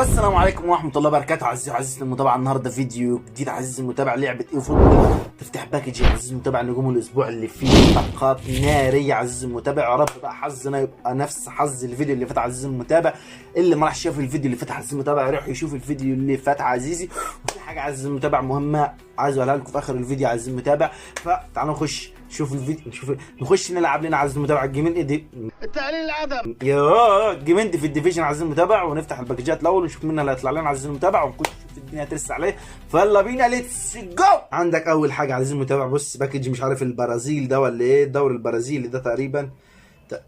والسلام عليكم ورحمه الله وبركاته. عزيزي المتابع، النهارده فيديو جديد. عزيزي المتابع، لعبه ايه فوتبول تفتح باكج. عزيزي المتابع، نجوم الاسبوع اللي فيه طاقات ناريه. عزيزي المتابع، يا رب بقى حظنا يبقى نفس حظ الفيديو اللي فات. عزيزي المتابع، اللي ما راحش شاف الفيديو اللي فات عزيزي المتابع يروح يشوف الفيديو اللي فات. عزيزي، وفي حاجه عزيزي المتابع مهمه عايز اقولها لكم في اخر الفيديو عزيزي المتابع، فتعالوا نخش نشوف الفيديو، نخش نلعب لنا عزيزي المتابع الجيمين ايه دي التعليل العدم يا جيمين دي في الديفيجن عزيزي المتابع، ونفتح الباكجات الاول ونشوف منها اللي هيطلع لنا عزيزي المتابع، ونخش نشوف الدنيا هترس عليه. فيلا بينا، ليتس جو. عندك اول حاجه عزيزي المتابع، بص باكج مش عارف البرازيل ده ولا ايه، الدوري البرازيلي ده تقريبا.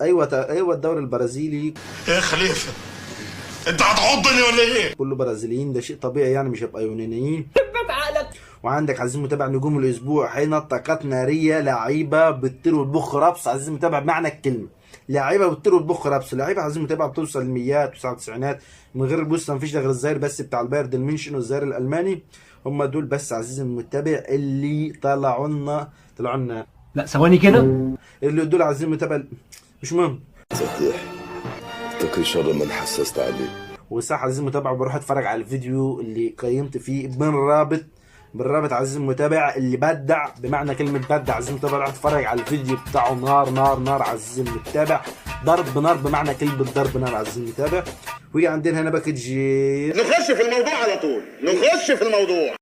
ايوه الدوري البرازيلي. يا خليفه انت هتعضني ولا ايه؟ كله برازيليين، ده شيء طبيعي يعني، مش هيبقى يونانيين. وعندك عزيزي المتابع نجوم الاسبوع، حين طاقات ناريه، لعيبه بتطير وتبخ ربص. عزيزي المتابع بمعنى الكلمه، لعيبه بتطير وتبخ ربص. لعيبه عزيزي المتابع بتوصل الميات وتسعينات من غير البوست. ما فيش غير الظاهر بس بتاع البايرن ميونخ والظاهر الالماني، هم دول بس عزيزي المتابع اللي طلعوا لنا. لا ثواني كده، اللي دول عزيزي المتابع مش مهم. صحيح، اتقي شر من حسست عليه. وصح عزيزي المتابع، بروح اتفرج على الفيديو اللي قيمت فيه بالرابط عزيزي المتابع اللي بدع، بمعنى كلمه بدع. عزيزي المتابع، روح اتفرج على الفيديو بتاعه، نار نار نار عزيزي المتابع، ضرب نار بمعنى كلمه ضرب نار عزيزي المتابع. ويجي عندنا هنا باكج. نخش في الموضوع على طول، نخش في الموضوع.